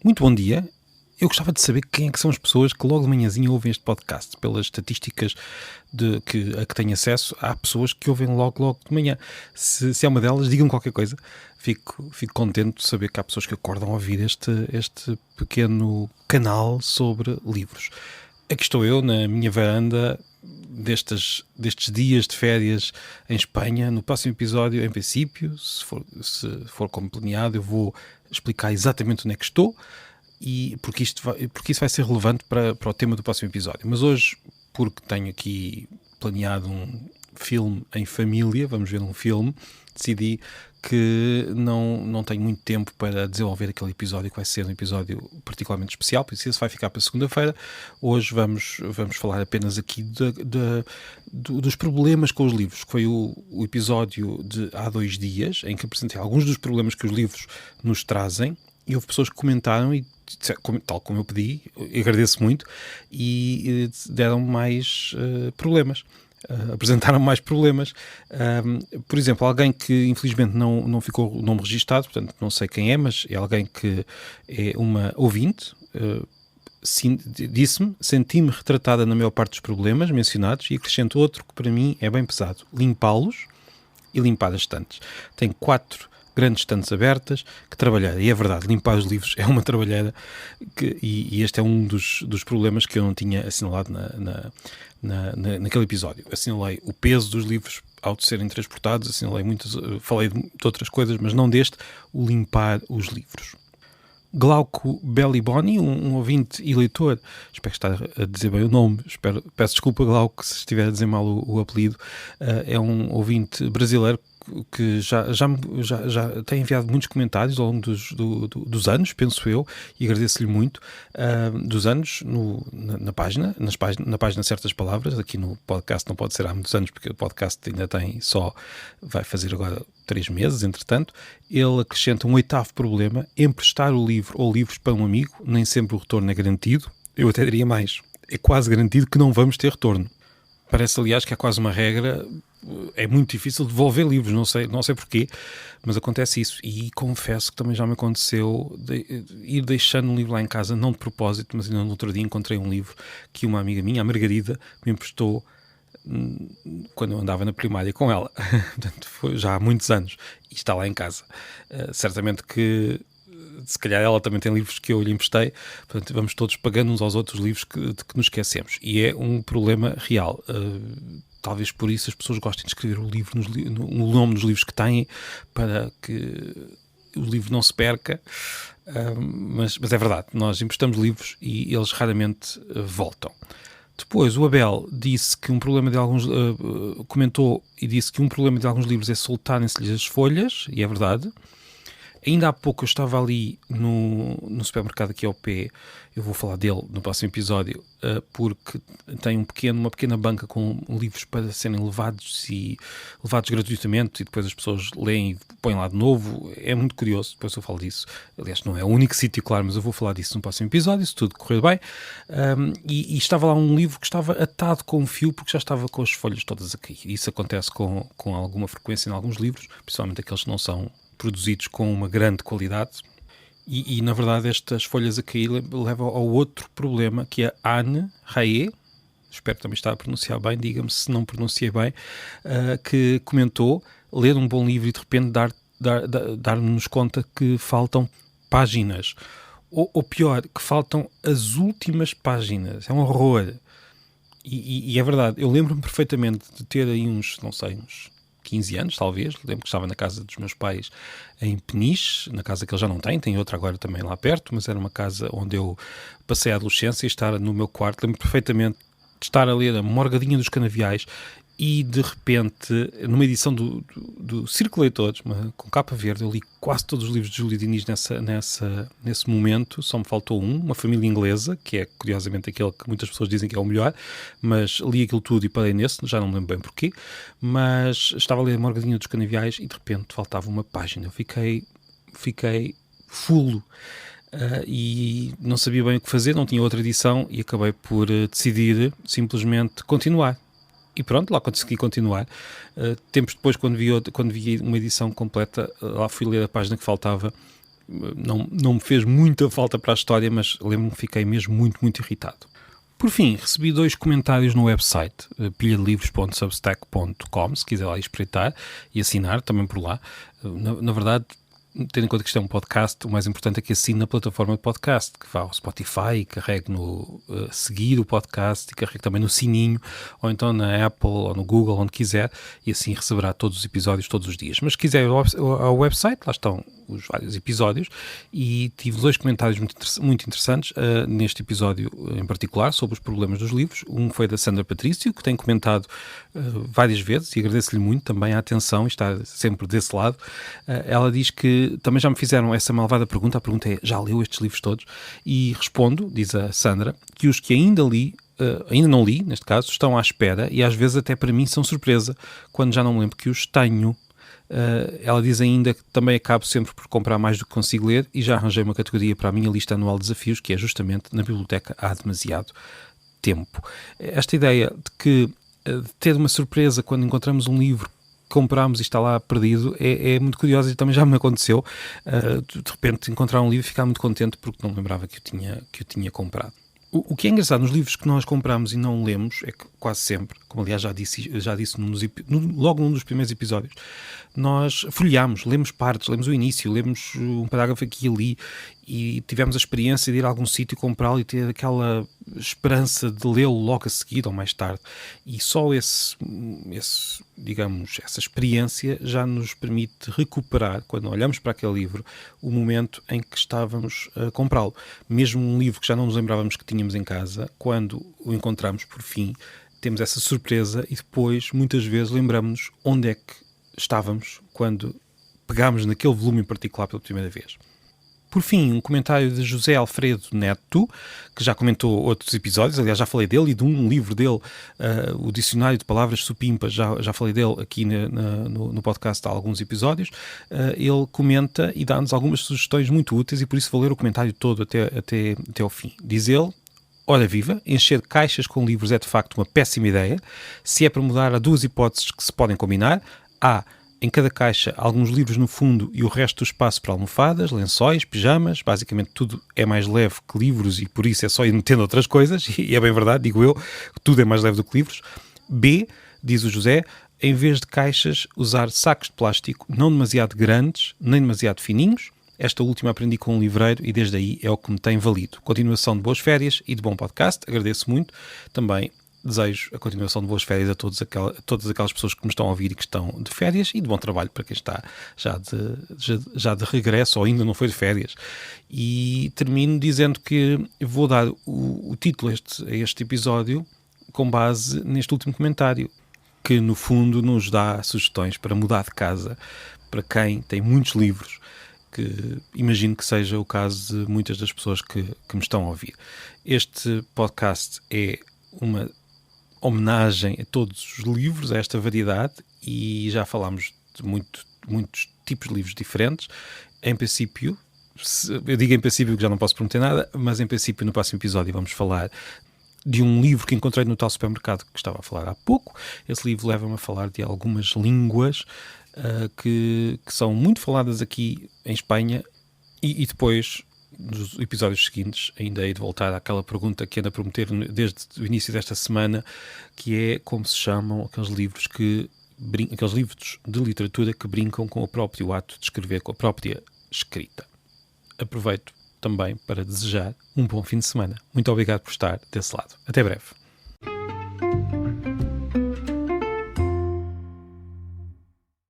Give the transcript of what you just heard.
Muito bom dia. Eu gostava de saber quem é que são as pessoas que logo de manhãzinha ouvem este podcast. Pelas estatísticas a que tenho acesso, há pessoas que ouvem logo de manhã. Se é uma delas, digam qualquer coisa. Fico contente de saber que há pessoas que acordam a ouvir este pequeno canal sobre livros. Aqui estou eu, na minha varanda, destes dias de férias em Espanha. No próximo episódio, em princípio, se for como planeado, eu vou explicar exatamente onde é que estou, e porque isso vai ser relevante para o tema do próximo episódio. Mas hoje, porque tenho aqui planeado um filme em família, vamos ver um filme, decidi que não tenho muito tempo para desenvolver aquele episódio, que vai ser um episódio particularmente especial, por isso vai ficar para segunda-feira. Hoje vamos falar apenas aqui dos problemas com os livros, que foi o episódio de há 2 dias, em que apresentei alguns dos problemas que os livros nos trazem, e houve pessoas que comentaram, e tal como eu pedi, agradeço muito, e deram mais problemas. Apresentaram mais problemas. Por exemplo, alguém que infelizmente não ficou o nome registado, portanto não sei quem é, mas é alguém que é uma ouvinte, disse-me: senti-me retratada na maior parte dos problemas mencionados, e acrescento outro que para mim é bem pesado: limpá-los e limpar as estantes. Tenho 4 grandes estantes abertas que trabalhar, e é verdade, limpar os livros é uma trabalheira, e este é um dos problemas que eu não tinha assinalado naquele episódio. Assinalei o peso dos livros ao serem transportados, assinalei falei de outras coisas, mas não deste, o limpar os livros. Glauco Belliboni, um ouvinte e leitor, espero estar a dizer bem o nome, peço desculpa, Glauco, se estiver a dizer mal o apelido, é um ouvinte brasileiro que já tem enviado muitos comentários ao longo dos anos, penso eu, e agradeço-lhe muito, dos anos na página Certas Palavras. Aqui no podcast não pode ser há muitos anos, porque o podcast ainda vai fazer agora 3 meses, entretanto. Ele acrescenta um 8º problema: emprestar o livro ou livros para um amigo, nem sempre o retorno é garantido. Eu até diria mais, é quase garantido que não vamos ter retorno. Parece, aliás, que é quase uma regra. É muito difícil devolver livros, não sei porquê, mas acontece isso. E confesso que também já me aconteceu ir deixando um livro lá em casa, não de propósito, mas ainda no outro dia encontrei um livro que uma amiga minha, a Margarida, me emprestou quando eu andava na primária com ela. Portanto, foi já há muitos anos, e está lá em casa. Certamente que se calhar ela também tem livros que eu lhe emprestei, portanto vamos todos pagando uns aos outros livros de que nos esquecemos, e é um problema real. Talvez por isso as pessoas gostem de escrever o nome dos livros que têm, para que o livro não se perca, mas é verdade, nós emprestamos livros e eles raramente voltam. Depois o Abel disse que comentou e disse que um problema de alguns livros é soltarem-se-lhes as folhas, e é verdade. Ainda há pouco eu estava ali no supermercado aqui ao pé, eu vou falar dele no próximo episódio, porque tem uma pequena banca com livros para serem levados gratuitamente, e depois as pessoas leem e põem lá de novo. É muito curioso, depois eu falo disso. Aliás, não é o único sítio, claro, mas eu vou falar disso no próximo episódio, se tudo correr bem. E estava lá um livro que estava atado com um fio, porque já estava com as folhas todas a cair. Isso acontece com alguma frequência em alguns livros, principalmente aqueles que não são produzidos com uma grande qualidade, e na verdade estas folhas a cair levam ao outro problema, que é a Anne Raé, espero também estar a pronunciar bem, diga-me se não pronunciei bem, que comentou ler um bom livro e de repente dar-nos conta que faltam páginas, ou pior, que faltam as últimas páginas. É um horror. E é verdade, eu lembro-me perfeitamente de ter aí uns 15 anos, talvez. Lembro que estava na casa dos meus pais em Peniche, na casa que eles já não têm, tem outra agora também lá perto, mas era uma casa onde eu passei a adolescência, e estar no meu quarto. Lembro perfeitamente de estar a ler a Morgadinha dos Canaviais, e de repente, numa edição do Círculo Leitores, com capa verde, eu li quase todos os livros de Júlio Diniz nesse momento. Só me faltou Uma Família Inglesa, que é curiosamente aquele que muitas pessoas dizem que é o melhor, mas li aquilo tudo e parei nesse, já não me lembro bem porquê, mas estava a ler a Morgadinha dos Canaviais e de repente faltava uma página. Eu fiquei fulo. E não sabia bem o que fazer, não tinha outra edição, e acabei por decidir simplesmente continuar. E pronto, lá consegui continuar. Tempos depois, quando vi uma edição completa, lá fui ler a página que faltava, não me fez muita falta para a história, mas lembro-me que fiquei mesmo muito, muito irritado. Por fim, recebi 2 comentários no website, pilhadelivros.substack.com, se quiser lá espreitar e assinar também por lá. Na verdade, tendo em conta que isto é um podcast, o mais importante é que assine na plataforma de podcast, que vá ao Spotify e carregue no seguir o podcast e carregue também no sininho, ou então na Apple ou no Google, onde quiser, e assim receberá todos os episódios todos os dias. Mas se quiser ir ao website, lá estão os vários episódios, e tive 2 comentários muito interessantes neste episódio em particular, sobre os problemas dos livros. Um foi da Sandra Patrício, que tem comentado várias vezes, e agradeço-lhe muito também a atenção e estar sempre desse lado. Ela diz que também já me fizeram essa malvada pergunta, a pergunta é: já leu estes livros todos? E respondo, diz a Sandra, que os que ainda não li, neste caso, estão à espera, e às vezes até para mim são surpresa, quando já não me lembro que os tenho. Ela diz ainda que também acabo sempre por comprar mais do que consigo ler, e já arranjei uma categoria para a minha lista anual de desafios, que é justamente na biblioteca há demasiado tempo. Esta ideia de que ter uma surpresa quando encontramos um livro que compramos e está lá perdido é muito curiosa, e também já me aconteceu de repente encontrar um livro e ficar muito contente porque não lembrava que o tinha comprado. O que é engraçado nos livros que nós compramos e não lemos é que quase sempre, como aliás já disse logo num dos primeiros episódios, nós folheamos, lemos partes, lemos o início, lemos um parágrafo aqui e ali, e tivemos a experiência de ir a algum sítio comprá-lo e ter aquela esperança de lê-lo logo a seguir ou mais tarde. E só digamos, essa experiência já nos permite recuperar, quando olhamos para aquele livro, o momento em que estávamos a comprá-lo. Mesmo um livro que já não nos lembrávamos que tínhamos em casa, quando o encontramos por fim, temos essa surpresa e depois, muitas vezes, lembramos-nos onde é que estávamos quando pegámos naquele volume em particular pela primeira vez. Por fim, um comentário de José Alfredo Neto, que já comentou outros episódios, aliás já falei dele, e de um livro dele, o Dicionário de Palavras Supimpas, já falei dele aqui no podcast há alguns episódios. Ele comenta e dá-nos algumas sugestões muito úteis, e por isso vou ler o comentário todo até ao fim. Diz ele: ora viva, encher caixas com livros é de facto uma péssima ideia. Se é para mudar, há 2 hipóteses que se podem combinar. Há em cada caixa alguns livros no fundo e o resto do espaço para almofadas, lençóis, pijamas. Basicamente tudo é mais leve que livros e por isso é só ir metendo outras coisas. E é bem verdade, digo eu, tudo é mais leve do que livros. B, diz o José, em vez de caixas, usar sacos de plástico não demasiado grandes, nem demasiado fininhos. Esta última aprendi com um livreiro e desde aí é o que me tem valido. Continuação de boas férias e de bom podcast. Agradeço muito. Também desejo a continuação de boas férias a todas aquelas pessoas que me estão a ouvir e que estão de férias, e de bom trabalho para quem está já de regresso ou ainda não foi de férias. E termino dizendo que vou dar o título a este episódio com base neste último comentário, que no fundo nos dá sugestões para mudar de casa para quem tem muitos livros, que imagino que seja o caso de muitas das pessoas que me estão a ouvir. Este podcast é uma homenagem a todos os livros, a esta variedade, e já falámos de muitos tipos de livros diferentes. Em princípio, eu digo em princípio que já não posso prometer nada, mas em princípio no próximo episódio vamos falar de um livro que encontrei no tal supermercado que estava a falar há pouco. Esse livro leva-me a falar de algumas línguas que são muito faladas aqui em Espanha, e depois, nos episódios seguintes, ainda hei de voltar àquela pergunta que ando a prometer desde o início desta semana, que é como se chamam aqueles livros de literatura que brincam com o próprio ato de escrever, com a própria escrita. Aproveito também para desejar um bom fim de semana. Muito obrigado por estar desse lado. Até breve.